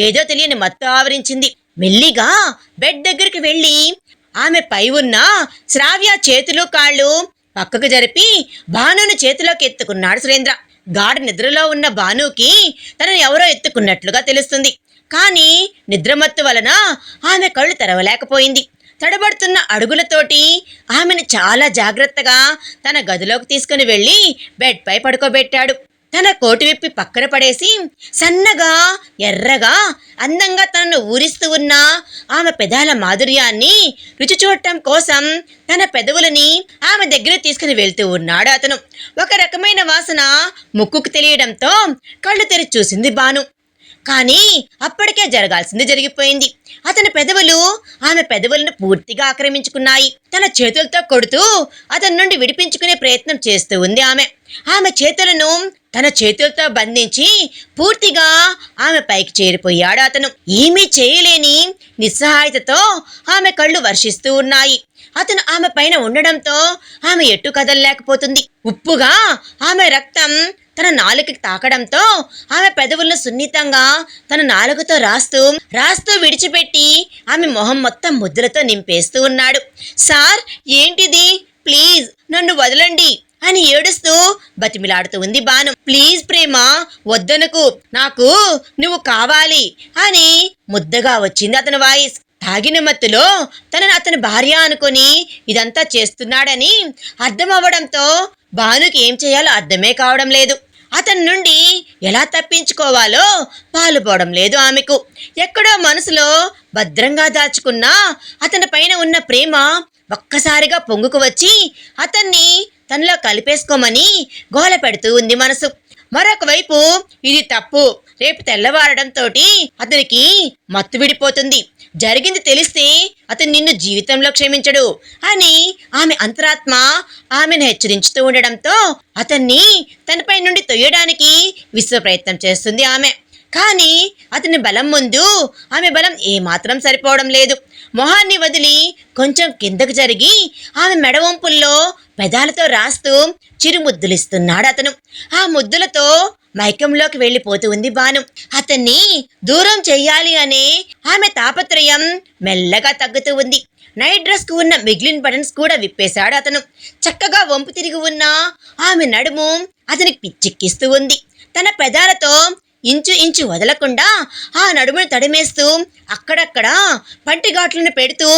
ఏదో తెలియని మత్తు ఆవరించింది. మెల్లిగా బెడ్ దగ్గరికి వెళ్ళి ఆమె పై ఉన్న శ్రావ్య చేతులు కాళ్ళు పక్కకు జరిపి భానుని చేతిలోకి ఎత్తుకున్నాడు సురేంద్ర. గాఢ నిద్రలో ఉన్న భానుకి తనను ఎవరో ఎత్తుకున్నట్లుగా తెలుస్తుంది. కానీ నిద్రమత్తు వలన ఆమె కళ్ళు తెరవలేకపోయింది. తడబడుతున్న అడుగులతోటి ఆమెను చాలా జాగ్రత్తగా తన గదిలోకి తీసుకుని వెళ్ళి బెడ్ పై పడుకోబెట్టాడు. తన కోటు విప్పి పక్కన పడేసి సన్నగా ఎర్రగా అందంగా తనను ఊరిస్తూ ఉన్న ఆమె పెదాల మాధుర్యాన్ని రుచి చూడటం కోసం తన పెదవులని ఆమె దగ్గర తీసుకుని వెళ్తూ ఉన్నాడు అతను. ఒక రకమైన వాసన ముక్కుకు తెలియడంతో కళ్ళు తెరిచి చూసింది భాను. కానీ అప్పటికే జరగాల్సింది జరిగిపోయింది. అతని పెదవులు ఆమె పెదవులను పూర్తిగా ఆక్రమించుకున్నాయి. తన చేతులతో కొడుతూ అతని నుండి విడిపించుకునే ప్రయత్నం చేస్తూ ఉంది ఆమె. ఆమె చేతులను తన చేతులతో బంధించి పూర్తిగా ఆమె పైకి చేరిపోయాడు అతను. ఏమీ చేయలేని నిస్సహాయతతో ఆమె కళ్ళు వర్షిస్తూ ఉన్నాయి. అతను ఆమె పైన ఉండడంతో ఆమె ఎట్టు కదలలేకపోతుంది. ఉప్పుగా ఆమె రక్తం తన నాలుకకి తాకడంతో ఆమె పెదవులను సున్నితంగా తన నాలుకతో రాస్తూ విడిచిపెట్టి ఆమె మొహం మొత్తం ముద్దులతో నింపేస్తూ ఉన్నాడు. సార్, ఏంటిది? ప్లీజ్ నన్ను వదలండి అని ఏడుస్తూ బతిమిలాడుతూ ఉంది భాను. ప్లీజ్ ప్రేమ, వద్దనకు, నాకు నువ్వు కావాలి అని ముద్దగా వచ్చింది అతని వాయిస్. తాగిన మత్తులో తనను అతని భార్య అనుకుని ఇదంతా చేస్తున్నాడని అర్థం అవ్వడంతో భానుకి ఏం చేయాలో అర్థమే కావడం లేదు. అతని నుండి ఎలా తప్పించుకోవాలో పాలుపోవడం లేదు ఆమెకు. ఎక్కడో మనసులో భద్రంగా దాచుకున్న అతని పైన ఉన్న ప్రేమ ఒక్కసారిగా పొంగుకు వచ్చి అతన్ని తనలో కలిపేసుకోమని గోల పెడుతూ ఉంది మనసు. మరొక వైపు ఇది తప్పు, రేపు తెల్లవారడంతో అతనికి మత్తు విడిపోతుంది, జరిగింది తెలిస్తే అతను నిన్ను జీవితంలో క్షమించడు అని ఆమె అంతరాత్మ ఆమెను హెచ్చరించుతూ ఉండడంతో అతన్ని తనపై నుండి తొయ్యడానికి విశ్వ ప్రయత్నం చేస్తుంది ఆమె. కానీ అతని బలం ముందు ఆమె బలం ఏమాత్రం సరిపోవడం లేదు. మొహాన్ని వదిలి కొంచెం కిందకు జరిగి ఆమె మెడవంపుల్లో పెదాలతో రాస్తూ చిరుముద్దులిస్తున్నాడు అతను. ఆ ముద్దులతో మైకంలోకి వెళ్ళిపోతూ ఉంది భాను. అతన్ని దూరం చెయ్యాలి అనే ఆమె తాపత్రయం మెల్లగా తగ్గుతూ ఉంది. నైట్ డ్రెస్ కు ఉన్న మిగిలిన బటన్స్ కూడా విప్పేశాడు అతను. చక్కగా వంపు తిరిగి ఉన్న ఆమె నడుము అతనికి పిచ్చెక్కిస్తూ ఉంది. తన పెదాలతో ఇంచు ఇంచు వదలకుండా ఆ నడుమును తడిమేస్తూ అక్కడక్కడ పంటిఘాట్లను పెడుతూ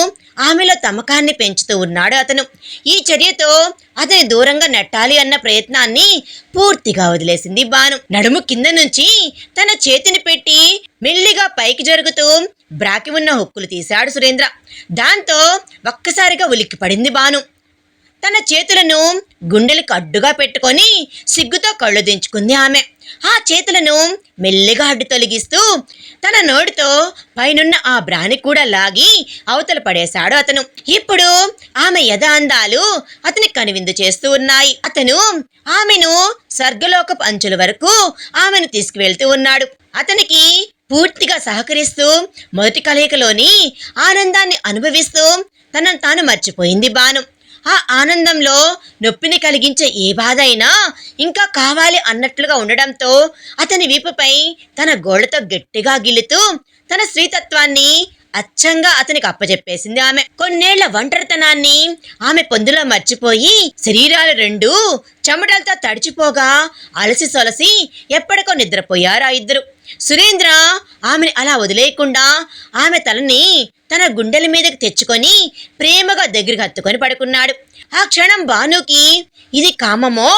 ఆమెలో తమకాన్ని పెంచుతూ ఉన్నాడు అతను. ఈ చర్యతో అతని దూరంగా నెట్టాలి అన్న ప్రయత్నాన్ని పూర్తిగా వదిలేసింది భాను. నడుము కింద నుంచి తన చేతిని పెట్టి మెల్లిగా పైకి జరుగుతూ బ్రాకి ఉన్న హుక్కులు తీశాడు సురేంద్ర. దాంతో ఒక్కసారిగా ఉలిక్కి పడింది భాను. తన చేతులను గుండెలకు అడ్డుగా పెట్టుకొని సిగ్గుతో కళ్ళు దించుకుంది ఆమె. ఆ చేతులను మెల్లిగా అడ్డు తొలగిస్తూ తన నోటితో పైనున్న ఆ బ్రాని కూడా లాగి అవతల పడేశాడు అతను. ఇప్పుడు ఆమె యథ అందాలు అతని కనువిందు చేస్తూ ఉన్నాయి. అతను ఆమెను స్వర్గలోకపు అంచుల వరకు ఆమెను తీసుకువెళ్తూ ఉన్నాడు. అతనికి పూర్తిగా సహకరిస్తూ మొదటి కలయికలోని ఆనందాన్ని అనుభవిస్తూ తనను తాను మర్చిపోయింది భాను. ఆ ఆనందంలో నొప్పిని కలిగించే ఏ బాధ అయినా ఇంకా కావాలి అన్నట్లుగా ఉండడంతో అతని వీపుపై తన గోళ్లతో గట్టిగా గిల్లుతూ తన స్త్రీతత్వాన్ని అచ్చంగా అతనికి అప్పచెప్పేసింది ఆమె. కొన్నేళ్ల ఒంటరితనాన్ని ఆమె పొందులో మర్చిపోయి శరీరాలు రెండూ చెమటలతో తడిచిపోగా అలసి సొలసి ఎప్పటికో నిద్రపోయారు ఆ ఇద్దరు. సురేంద్ర ఆమెని అలా వదిలేయకుండా ఆమె తలని తన గుండెల మీదకి తెచ్చుకొని ప్రేమగా దగ్గరికి హత్తుకొని పడుకున్నాడు. ఆ క్షణం భానుకి ఇది కామమో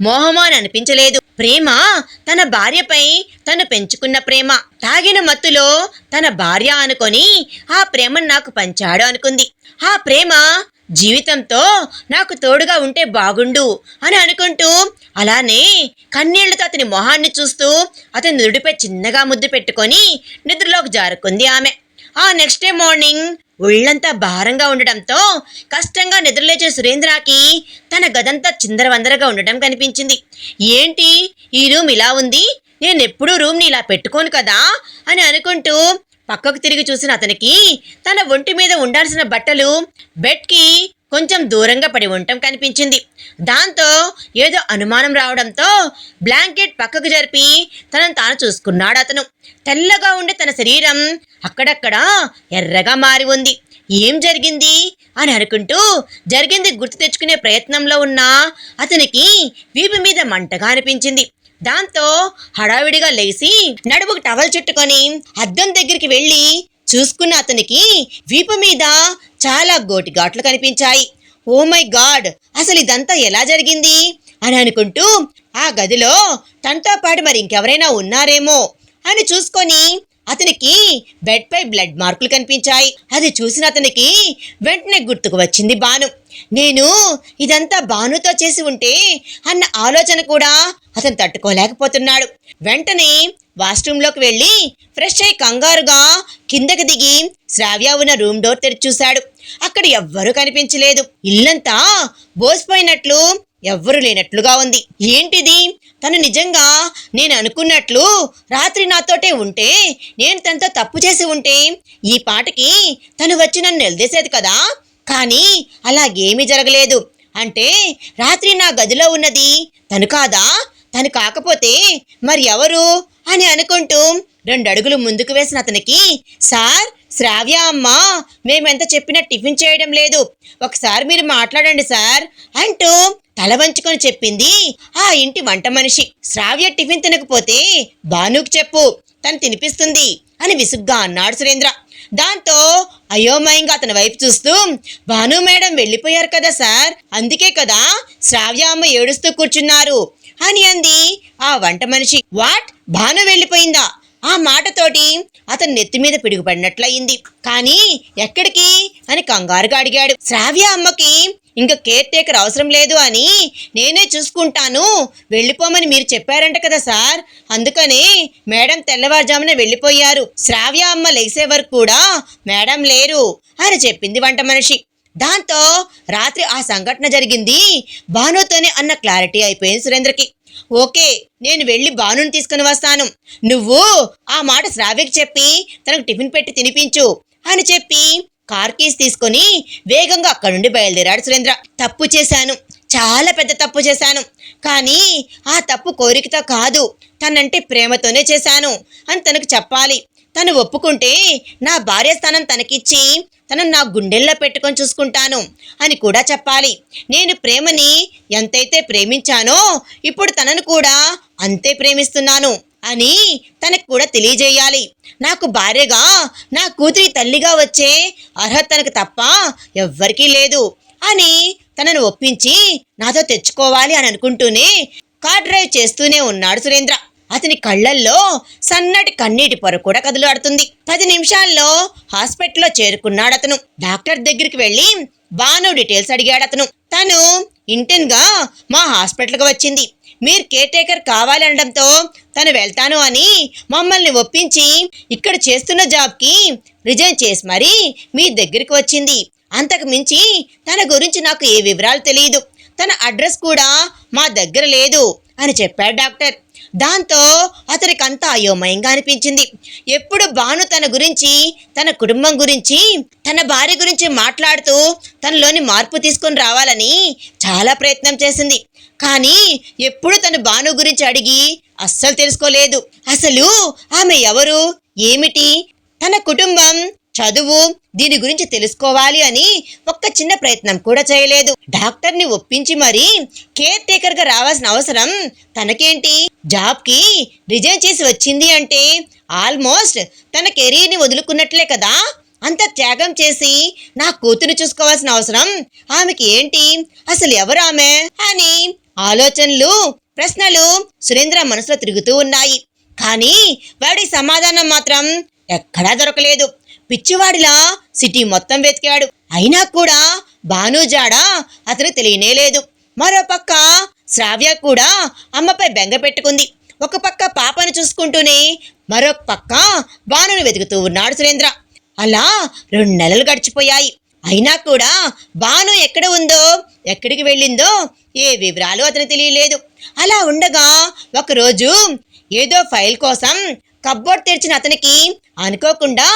మోహమో అని అనిపించలేదు. ప్రేమ తన భార్యపై తను పెంచుకున్న ప్రేమ. తాగిన మత్తులో తన భార్య అనుకొని ఆ ప్రేమను నాకు పంచాడు అనుకుంది. ఆ ప్రేమ జీవితంతో నాకు తోడుగా ఉంటే బాగుండు అని అనుకుంటూ అలానే కన్నీళ్లతో అతని మొహాన్ని చూస్తూ అతని నుడిపై చిన్నగా ముద్దు పెట్టుకొని నిద్రలోకి జారుకుంది ఆమె. ఆ నెక్స్ట్ డే మార్నింగ్ ఒళ్ళంతా భారంగా ఉండడంతో కష్టంగా నిద్రలేచే సురేంద్రకి తన గదంతా చిందరవందరగా ఉండటం కనిపించింది. ఏంటి ఈ రూమ్ ఇలా ఉంది, నేనెప్పుడూ రూమ్ని ఇలా పెట్టుకోను కదా అని అనుకుంటూ పక్కకు తిరిగి చూసిన అతనికి తన ఒంటి మీద ఉండాల్సిన బట్టలు బెడ్కి కొంచెం దూరంగా పడి ఉండటం కనిపించింది. దాంతో ఏదో అనుమానం రావడంతో బ్లాంకెట్ పక్కకు జరిపి తనను తాను చూసుకున్నాడు అతను. తెల్లగా ఉండే తన శరీరం అక్కడక్కడ ఎర్రగా మారి ఉంది. ఏం జరిగింది అని అనుకుంటూ జరిగింది గుర్తు తెచ్చుకునే ప్రయత్నంలో ఉన్న అతనికి వీపు మీద మంటగా అనిపించింది. దాంతో హడావిడిగా లేచి నడుముకు టవల్ చుట్టుకొని అద్దం దగ్గరికి వెళ్ళి చూసుకున్న అతనికి వీపు మీద చాలా గోటిఘాట్లు కనిపించాయి. ఓ మై గాడ్, అసలు ఇదంతా ఎలా జరిగింది అని అనుకుంటూ ఆ గదిలో తనతో పాటు మరి ఇంకెవరైనా ఉన్నారేమో అని చూసుకొని అతనికి బెడ్ పై బ్లడ్ మార్కులు కనిపించాయి. అది చూసిన అతనికి వెంటనే గుర్తుకు వచ్చింది భాను. నేను ఇదంతా భానుతో చేసి ఉంటే అన్న ఆలోచన కూడా అతను తట్టుకోలేకపోతున్నాడు. వెంటనే వాష్రూమ్లోకి వెళ్ళి ఫ్రెష్ అయి కంగారుగా కిందకి దిగి శ్రావ్య ఉన్న రూమ్ డోర్ తెరిచి చూశాడు. అక్కడ ఎవ్వరూ కనిపించలేదు. ఇల్లంతా బోసిపోయినట్లు ఎవ్వరూ లేనట్లుగా ఉంది. ఏంటిది, తను నిజంగా నేను అనుకున్నట్లు రాత్రి నాతోటే ఉంటే, నేను తనతో తప్పు చేసి ఉంటే ఈ పాటకి తను వచ్చి నన్ను నిలదీసేది కదా. కానీ అలాగేమీ జరగలేదు. అంటే రాత్రి నా గదిలో ఉన్నది తను కాదా? తను కాకపోతే మరి ఎవరు అని అనుకుంటూ 2 అడుగులు ముందుకు వేసిన అతనికి, సార్, శ్రావ్య అమ్మ మేమెంత చెప్పినా టిఫిన్ చేయడం లేదు, ఒకసారి మీరు మాట్లాడండి సార్ అంటూ తల వంచుకొని చెప్పింది ఆ ఇంటి వంట మనిషి. శ్రావ్య టిఫిన్ తినకపోతే భానుకు చెప్పు, తను తినిపిస్తుంది అని విసుగ్గా అన్నాడు సురేంద్ర. దాంతో అయోమయంగా అతని వైపు చూస్తూ, భాను మేడం వెళ్ళిపోయారు కదా సార్, అందుకే కదా శ్రావ్య అమ్మ ఏడుస్తూ కూర్చున్నారు అని అంది ఆ వంట మనిషి. వాట్, భాను వెళ్ళిపోయిందా? ఆ మాటతోటి అతని నెత్తి మీద పిడుగుపడినట్లయింది. కానీ ఎక్కడికి అని కంగారుగా అడిగాడు. శ్రావ్య అమ్మకి ఇంకా కేర్ టేకర్ అవసరం లేదు అని నేనే చూసుకుంటాను, వెళ్ళిపోమని మీరు చెప్పారంట కదా సార్, అందుకనే మేడం తెల్లవారుజామున వెళ్ళిపోయారు, శ్రావ్య అమ్మ లేసే వరకు కూడా మేడం లేరు అని చెప్పింది వంట మనిషి. దాంతో రాత్రి ఆ సంఘటన జరిగింది భానుతోనే అన్న క్లారిటీ అయిపోయింది సురేంద్రకి. ఓకే, నేను వెళ్ళి భానుని తీసుకుని వస్తాను, నువ్వు ఆ మాట శ్రావ్యకి చెప్పి తనకు టిఫిన్ పెట్టి తినిపించు అని చెప్పి కార్ కీస్ తీసుకొని వేగంగా అక్కడి నుండి బయలుదేరాడు సురేంద్ర. తప్పు చేశాను, చాలా పెద్ద తప్పు చేశాను. కానీ ఆ తప్పు కోరికతో కాదు, తనంటే ప్రేమతోనే చేశాను అని తనకు చెప్పాలి. తను ఒప్పుకుంటే నా భార్య స్థానం తనకిచ్చి తనను నా గుండెల్లో పెట్టుకొని చూసుకుంటాను అని కూడా చెప్పాలి. నేను ప్రేమని ఎంతైతే ప్రేమించానో ఇప్పుడు తనను కూడా అంతే ప్రేమిస్తున్నాను అని తనకు కూడా తెలియజేయాలి. నాకు భార్యగా, నా కూతురి తల్లిగా వచ్చే అర్హత తనకు తప్ప ఎవ్వరికీ లేదు అని తనను ఒప్పించి నాతో తెచ్చుకోవాలి అని అనుకుంటూనే కార్ డ్రైవ్ చేస్తూనే ఉన్నాడు సురేంద్ర. అతని కళ్ళల్లో సన్నటి కన్నీటి పొర కూడా కదులాడుతుంది. 10 నిమిషాల్లో హాస్పిటల్లో చేరుకున్నాడు అతను. డాక్టర్ దగ్గరికి వెళ్ళి బాను డీటెయిల్స్ అడిగాడు అతను. తను ఇంటెన్గా మా హాస్పిటల్కి వచ్చింది. మీరు కేర్ టేకర్ కావాలనడంతో తను వెళ్తాను అని మమ్మల్ని ఒప్పించి ఇక్కడ చేస్తున్న జాబ్కి రిజైన్ చేసి మరీ మీ దగ్గరికి వచ్చింది. అంతకు మించి తన గురించి నాకు ఏ వివరాలు తెలియదు. తన అడ్రస్ కూడా మా దగ్గర లేదు అని చెప్పాడు డాక్టర్. దాంతో అతనికంతా అయోమయంగా అనిపించింది. ఎప్పుడు బాను తన గురించి, తన కుటుంబం గురించి, తన భార్య గురించి మాట్లాడుతూ తనలోని మార్పు తీసుకొని రావాలని చాలా ప్రయత్నం చేసింది. కానీ ఎప్పుడు తను బాను గురించి అడిగి అస్సలు తెలుసుకోలేదు. అసలు ఆమె ఎవరు, ఏమిటి, తన కుటుంబం, చదువు, దీని గురించి తెలుసుకోవాలి అని ఒక్క చిన్న ప్రయత్నం కూడా చేయలేదు. డాక్టర్ని ఒప్పించి మరీ కేర్ టేకర్గా రావాల్సిన అవసరం తనకేంటి? జాబ్కి రిజైన్ చేసి వచ్చింది అంటే ఆల్మోస్ట్ తన కెరీర్ని వదులుకున్నట్లే కదా. అంత త్యాగం చేసి నా కూతురు చూసుకోవాల్సిన అవసరం ఆమెకి ఏంటి? అసలు ఎవరు ఆమె అని ఆలోచనలు, ప్రశ్నలు సురేంద్ర మనసులో తిరుగుతూ ఉన్నాయి. కానీ వాడి సమాధానం మాత్రం ఎక్కడా దొరకలేదు. పిచ్చివాడిలా సిటీ మొత్తం వెతికాడు. అయినా కూడా బాను జాడ అతను తెలియనేలేదు. మరోపక్క శ్రావ్య కూడా అమ్మపై బెంగ పెట్టుకుంది. ఒక పక్క పాపను చూసుకుంటూనే మరొక పక్క బానును వెతుకుతూ ఉన్నాడు సురేంద్ర. అలా 2 నెలలు గడిచిపోయాయి. అయినా కూడా బాను ఎక్కడ ఉందో, ఎక్కడికి వెళ్ళిందో ఏ వివరాలు అతను తెలియలేదు. అలా ఉండగా ఒకరోజు ఏదో ఫైల్ కోసం కప్బోర్డ్ తెరిచిన అతనికి అనుకోకుండా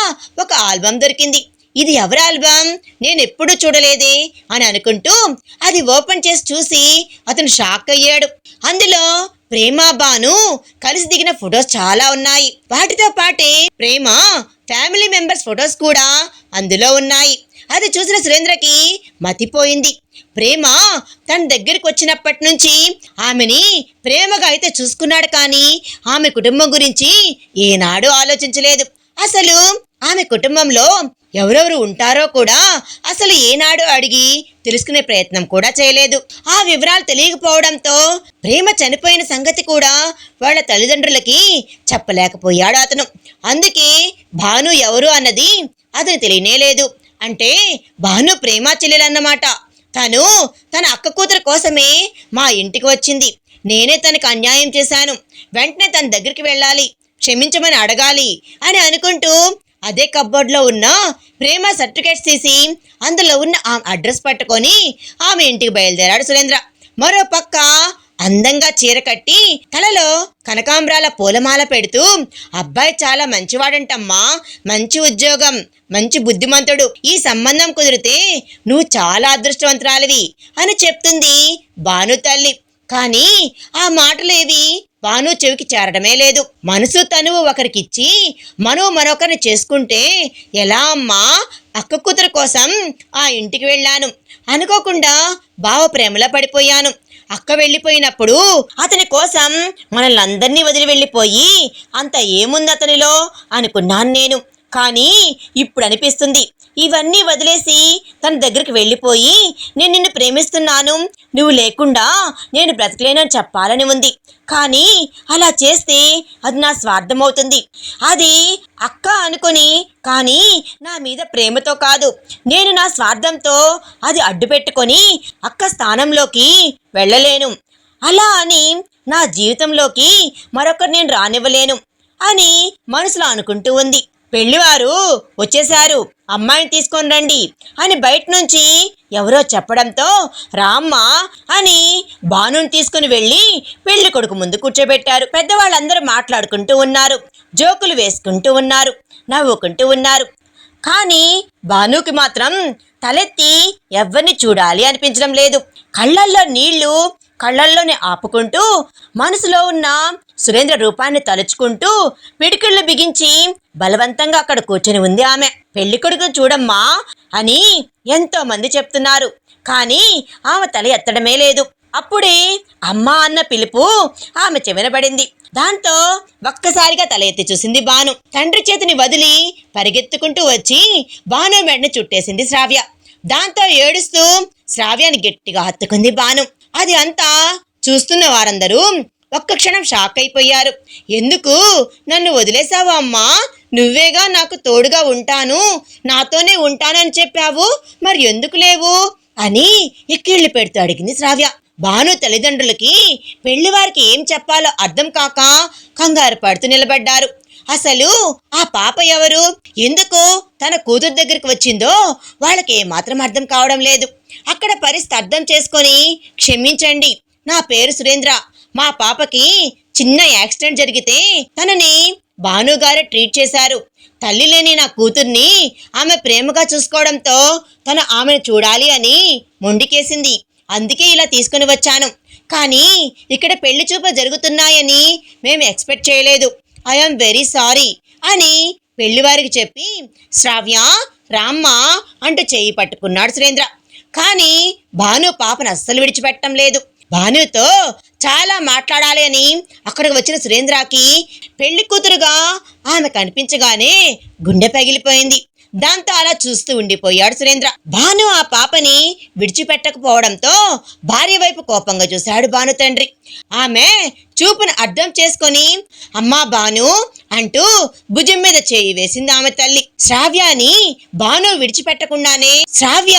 ఒక ఆల్బమ్ దొరికింది. ఇది ఎవరి ఆల్బమ్, నేను ఎప్పుడూ చూడలేదే అని అనుకుంటూ అది ఓపెన్ చేసి చూసి అతను షాక్ అయ్యాడు. అందులో ప్రేమ, బాను కలిసి దిగిన ఫొటోస్ చాలా ఉన్నాయి. వాటితో పాటే ప్రేమ ఫ్యామిలీ మెంబర్స్ ఫొటోస్ కూడా అందులో ఉన్నాయి. అది చూసిన సురేంద్రకి మతిపోయింది. ప్రేమ తన దగ్గరికి వచ్చినప్పటి నుంచి ఆమెని ప్రేమగా అయితే చూసుకున్నాడు, కానీ ఆమె కుటుంబం గురించి ఏనాడు ఆలోచించలేదు. అసలు ఆమె కుటుంబంలో ఎవరెవరు ఉంటారో కూడా అసలు ఏనాడు అడిగి తెలుసుకునే ప్రయత్నం కూడా చేయలేదు. ఆ వివరాలు తెలియకపోవడంతో ప్రేమ చనిపోయిన సంగతి కూడా వాళ్ళ తల్లిదండ్రులకి చెప్పలేకపోయాడు అతను. అందుకే భాను ఎవరు అన్నది అతను తెలియనేలేదు. అంటే భాను ప్రేమ చెల్లెలన్నమాట. తను తన అక్క కూతురు కోసమే మా ఇంటికి వచ్చింది. నేనే తనకు అన్యాయం చేశాను, వెంటనే తన దగ్గరికి వెళ్ళాలి, క్షమించమని అడగాలి అని అనుకుంటూ అదే కప్బోర్డ్లో ఉన్న ప్రేమ సర్టిఫికేట్స్ తీసి అందులో ఉన్న ఆమె అడ్రస్ పట్టుకొని ఆమె ఇంటికి బయలుదేరాడు సురేంద్ర. మరో పక్క అందంగా చీర కట్టి తలలో కనకాంబరాల పూలమాల పెడుతూ, అబ్బాయి చాలా మంచివాడంటమ్మా, మంచి ఉద్యోగం, మంచి బుద్ధిమంతుడు, ఈ సంబంధం కుదిరితే నువ్వు చాలా అదృష్టవంతురాలివి అని చెప్తుంది భాను తల్లి. కానీ ఆ మాటలేవి భాను చెవికి చేరడమే లేదు. మనసు తనువు ఒకరికిచ్చి మనవు మరొకరిని చేసుకుంటే ఎలా అమ్మా? అక్క కూతురు కోసం ఆ ఇంటికి వెళ్ళాను, అనుకోకుండా బావ ప్రేమలో పడిపోయాను. అక్క వెళ్ళిపోయినప్పుడు అతని కోసం మనల్ని అందరినీ వదిలి వెళ్ళిపోయి అంత ఏముంది అతనిలో అనుకున్నాను నేను. కానీ ఇప్పుడు అనిపిస్తుంది, ఇవన్నీ వదిలేసి తన దగ్గరికి వెళ్ళిపోయి నేను నిన్ను ప్రేమిస్తున్నాను, నువ్వు లేకుండా నేను బ్రతకలేనని చెప్పాలని ఉంది. కానీ అలా చేస్తే అది నా స్వార్థం అవుతుంది. అది అక్క అనుకొని, కానీ నా మీద ప్రేమతో కాదు, నేను నా స్వార్థంతో అది అడ్డు పెట్టుకొని అక్క స్థానంలోకి వెళ్ళలేను. అలా అని నా జీవితంలోకి మరొకరు నేను రానివ్వలేను అని మనసులో అనుకుంటూ ఉంది. పెళ్లివారు వచ్చేశారు, అమ్మాయిని తీసుకొని రండి అని బయట నుంచి ఎవరో చెప్పడంతో రామ్మా అని భానుని తీసుకుని వెళ్ళి పెళ్లి కొడుకు ముందు కూర్చోబెట్టారు. పెద్దవాళ్ళందరూ మాట్లాడుకుంటూ ఉన్నారు, జోకులు వేసుకుంటూ ఉన్నారు, నవ్వుకుంటూ ఉన్నారు. కానీ భానుకి మాత్రం తలెత్తి ఎవరిని చూడాలి అనిపించడం లేదు. కళ్ళల్లో నీళ్లు కళ్ళల్లోనే ఆపుకుంటూ మనసులో ఉన్న సురేంద్ర రూపాన్ని తలుచుకుంటూ పిడికిళ్ళు బిగించి బలవంతంగా అక్కడ కూర్చొని ఉంది ఆమె. పెళ్లి కొడుకు చూడమ్మా అని ఎంతో మంది చెప్తున్నారు, కానీ ఆమె తల ఎత్తడమే లేదు. అప్పుడే అమ్మా అన్న పిలుపు ఆమె చెవిన పడింది. దాంతో ఒక్కసారిగా తల ఎత్తి చూసింది భాను. తండ్రి చేతిని వదిలి పరిగెత్తుకుంటూ వచ్చి భాను మెడని చుట్టేసింది శ్రావ్య. దాంతో ఏడుస్తూ శ్రావ్యాన్ని గట్టిగా హత్తుకుంది భాను. అది అంతా చూస్తున్న వారందరూ ఒక్క క్షణం షాక్ అయిపోయారు. ఎందుకు నన్ను వదిలేసావా అమ్మా? నువ్వేగా నాకు తోడుగా ఉంటాను, నాతోనే ఉంటానని చెప్పావు, మరి ఎందుకు లేవు అని ఎక్కిళ్ళు పెడుతూ అడిగింది శ్రావ్య. భాను తల్లిదండ్రులకి పెళ్లివారికి ఏం చెప్పాలో అర్థం కాక కంగారు పడుతూ నిలబడ్డారు. అసలు ఆ పాప ఎవరు, ఎందుకు తన కూతురు దగ్గరికి వచ్చిందో వాళ్ళకి ఏమాత్రం అర్థం కావడం లేదు. అక్కడ పరిస్థితి అర్థం చేసుకొని, క్షమించండి, నా పేరు సురేంద్ర, మా పాపకి చిన్న యాక్సిడెంట్ జరిగితే తనని భానుగారు ట్రీట్ చేశారు. తల్లి లేని నా కూతుర్ని ఆమె ప్రేమగా చూసుకోవడంతో తను ఆమెను చూడాలి అని మొండికేసింది. అందుకే ఇలా తీసుకుని వచ్చాను. కానీ ఇక్కడ పెళ్లి చూపులు జరుగుతున్నాయని మేము ఎక్స్పెక్ట్ చేయలేదు. ఐఎమ్ వెరీ సారీ అని పెళ్లివారికి చెప్పి శ్రావ్య రామ్మ అంటూ చేయి పట్టుకున్నాడు సురేంద్ర. కానీ భాను పాపను అస్సలు విడిచిపెట్టడం లేదు. భానుతో చాలా మాట్లాడాలి అని అక్కడికి వచ్చిన సురేంద్రకి పెళ్లి కూతురుగా ఆమె కనిపించగానే గుండె పగిలిపోయింది. దాంతో అలా చూస్తూ ఉండిపోయాడు సురేంద్ర. భాను ఆ పాపని విడిచిపెట్టకపోవడంతో భార్య వైపు కోపంగా చూశాడు భాను తండ్రి. ఆమె చూపును అర్థం చేసుకొని అమ్మా భాను అంటూ భుజం మీద చేయి వేసింది ఆమె తల్లి. శ్రావ్యాని భాను విడిచిపెట్టకుండానే శ్రావ్య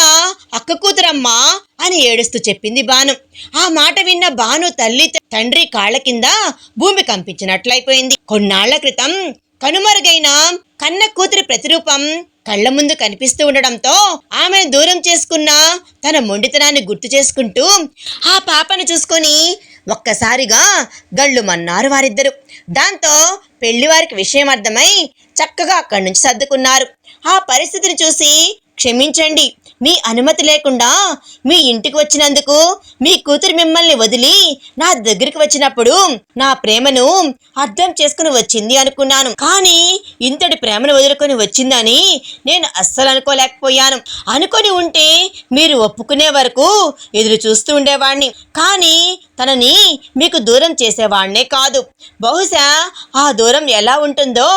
అక్క కూతురమ్మా అని ఏడుస్తూ చెప్పింది భాను. ఆ మాట విన్న భాను తల్లి తండ్రి కాళ్ల కింద భూమి కంపించినట్లయిపోయింది. కొన్నాళ్ల క్రితం కనుమరుగైన కన్న కూతురి ప్రతిరూపం కళ్ల ముందు కనిపిస్తూ ఉండడంతో ఆమెను దూరం చేసుకున్న తన మొండితనాన్ని గుర్తు చేసుకుంటూ ఆ పాపను చూసుకొని ఒక్కసారిగా గళ్ళుమన్నారు వారిద్దరు. దాంతో పెళ్లివారికి విషయం అర్థమై చక్కగా అక్కడి నుంచి సర్దుకున్నారు. ఆ పరిస్థితిని చూసి క్షమించండి, మీ అనుమతి లేకుండా మీ ఇంటికి వచ్చినందుకు, మీ కూతురు మిమ్మల్ని వదిలి నా దగ్గరికి వచ్చినప్పుడు నా ప్రేమను అర్థం చేసుకుని వచ్చింది అనుకున్నాను. కానీ ఇంతటి ప్రేమను వదులుకొని వచ్చిందని నేను అస్సలు అనుకోలేకపోయాను. అనుకొని ఉంటే మీరు ఒప్పుకునే వరకు ఎదురు చూస్తూ ఉండేవాణ్ణి, కానీ తనని మీకు దూరం చేసేవాణ్ణే కాదు. బహుశా ఆ దూరం ఎలా ఉంటుందో,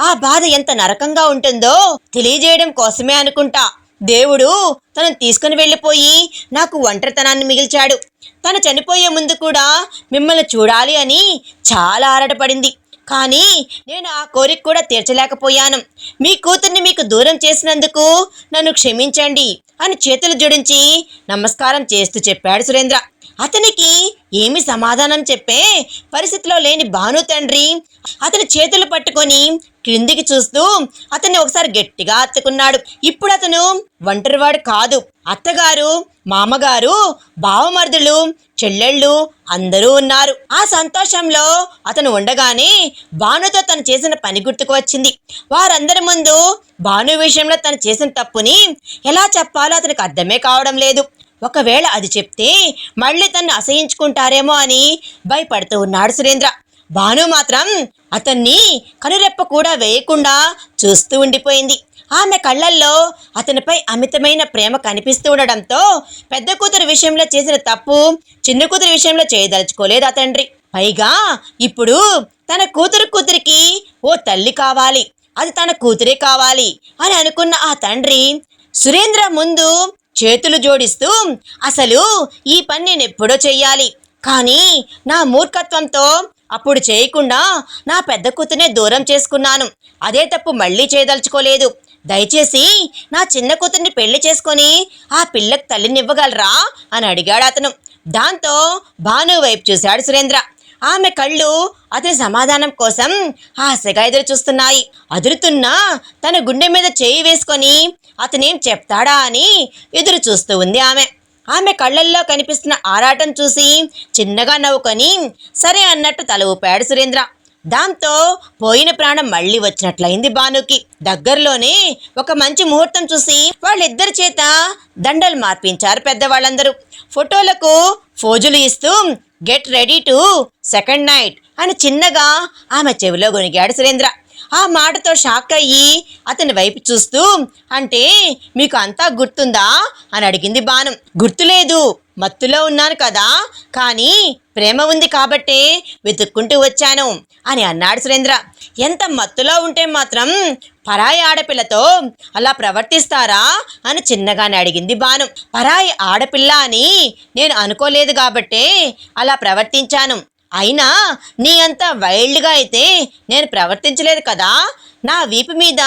ఆ బాధ ఎంత నరకంగా ఉంటుందో తెలియజేయడం కోసమే అనుకుంటా దేవుడు తనను తీసుకుని వెళ్ళిపోయి నాకు ఒంటరితనాన్ని మిగిల్చాడు. తను చనిపోయే ముందు కూడా మిమ్మల్ని చూడాలి అని చాలా ఆరాటపడింది. కానీ నేను ఆ కోరిక కూడా తీర్చలేకపోయాను. మీ కూతుర్ని మీకు దూరం చేసినందుకు నన్ను క్షమించండి అని చేతులు జోడించి నమస్కారం చేస్తూ చెప్పాడు సురేంద్ర. అతనికి ఏమి సమాధానం చెప్పే పరిస్థితిలో లేని భాను తండ్రి అతని చేతులు పట్టుకొని క్రిందికి చూస్తూ అతన్ని ఒకసారి గట్టిగా హత్తుకున్నాడు. ఇప్పుడు అతను ఒంటరివాడు కాదు. అత్తగారు, మామగారు, బావమరుదులు, చెల్లెళ్ళు అందరూ ఉన్నారు. ఆ సంతోషంలో అతను ఉండగానే భానుతో తను చేసిన పని గుర్తుకు వచ్చింది. వారందరి ముందు భాను విషయంలో తను చేసిన తప్పుని ఎలా చెప్పాలో అతనికి అర్థమే కావడం లేదు. ఒకవేళ అది చెప్తే మళ్ళీ తన్ను అసహించుకుంటారేమో అని భయపడుతూ ఉన్నాడు సురేంద్ర. భాను మాత్రం అతన్ని కనురెప్ప కూడా వేయకుండా చూస్తూ ఉండిపోయింది. ఆమె కళ్ళల్లో అతనిపై అమితమైన ప్రేమ కనిపిస్తూ ఉండడంతో పెద్ద కూతురు విషయంలో చేసిన తప్పు చిన్న కూతురు విషయంలో చేయదలుచుకోలేదు ఆ తండ్రి. పైగా ఇప్పుడు తన కూతురికి ఓ తల్లి కావాలి, అది తన కూతురే కావాలి అని అనుకున్న ఆ తండ్రి సురేంద్ర ముందు చేతులు జోడిస్తూ అసలు ఈ పని నేను ఎప్పుడో చెయ్యాలి, కానీ నా మూర్ఖత్వంతో అప్పుడు చేయకుండా నా పెద్ద కూతుర్నే దూరం చేసుకున్నాను. అదే తప్పు మళ్ళీ చేయదలుచుకోలేదు. దయచేసి నా చిన్న కూతుర్ని పెళ్లి చేసుకొని ఆ పిల్లకి తల్లినివ్వగలరా అని అడిగాడు అతను. దాంతో భాను వైపు చూశాడు సురేంద్ర. ఆమె కళ్ళు అతని సమాధానం కోసం ఆశగా ఎదురు చూస్తున్నాయి. అదురుతున్న తన గుండె మీద చేయి వేసుకొని అతనేం చెప్తాడా అని ఎదురు చూస్తూ ఉంది ఆమె కళ్ళల్లో కనిపిస్తున్న ఆరాటం చూసి చిన్నగా నవ్వుకొని సరే అన్నట్టు తల ఊపాడు సురేంద్ర. దాంతో పోయిన ప్రాణం మళ్ళీ వచ్చినట్లయింది భానుకి. దగ్గరలోనే ఒక మంచి ముహూర్తం చూసి వాళ్ళిద్దరి చేత దండలు మార్పించారు పెద్దవాళ్ళందరూ. ఫోటోలకు ఫోజులు ఇస్తూ get ready to second night అని చిన్నగా ఆమె చెవిలో గొనిగాడు సురేంద్ర. ఆ మాటతో షాక్ అయ్యి అతని వైపు చూస్తూ, అంటే మీకు అంతా గుర్తుందా అని అడిగింది భాను. గుర్తులేదు, మత్తులో ఉన్నాను కదా, కానీ ప్రేమ ఉంది కాబట్టే వెతుక్కుంటూ వచ్చాను అని అన్నాడు సురేంద్ర. ఎంత మత్తులో ఉంటే మాత్రం పరాయి ఆడపిల్లతో అలా ప్రవర్తిస్తారా అని చిన్నగానే అడిగింది భాను. పరాయి ఆడపిల్ల అని నేను అనుకోలేదు కాబట్టే అలా ప్రవర్తించాను. అయినా నీ అంత వైల్డ్గా అయితే నేను ప్రవర్తించలేదు కదా. నా వీపు మీద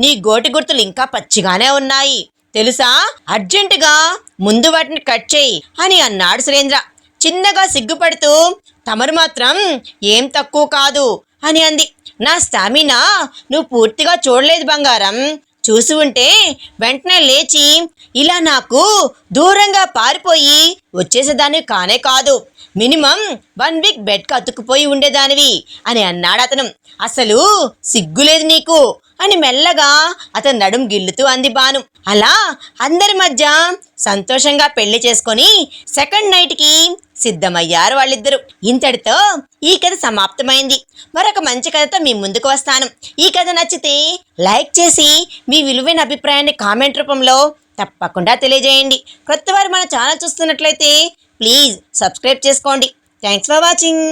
నీ గోటి గుర్తులు ఇంకా పచ్చిగానే ఉన్నాయి తెలుసా. అర్జెంటుగా ముందు వాటిని కట్ చేయి అని అన్నాడు సురేంద్ర. చిన్నగా సిగ్గుపడుతూ తమరు మాత్రం ఏం తక్కువ కాదు అని అంది. నా స్టామినా నువ్వు పూర్తిగా చూడలేదు బంగారం. చూసి ఉంటే వెంటనే లేచి ఇలా నాకు దూరంగా పారిపోయి వచ్చేసేదాన్ని కానే కాదు. మినిమం 1 వీక్ బెడ్కి అతుక్కుపోయి ఉండేదానివి అని అన్నాడు అతను. అసలు సిగ్గులేదు నీకు అని మెల్లగా అతను నడుం గిల్లుతూ అంది భాను. అలా అందరి మధ్య సంతోషంగా పెళ్లి చేసుకొని సెకండ్ నైట్కి సిద్ధమయ్యారు వాళ్ళిద్దరూ. ఇంతటితో ఈ కథ సమాప్తమైంది. మరొక మంచి కథతో మీ ముందుకు వస్తాను. ఈ కథ నచ్చితే లైక్ చేసి మీ విలువైన అభిప్రాయాన్ని కామెంట్ రూపంలో తప్పకుండా తెలియజేయండి. కొత్తవారు మన ఛానల్ చూస్తున్నట్లయితే ప్లీజ్ సబ్స్క్రైబ్ చేసుకోండి. Thanks for watching.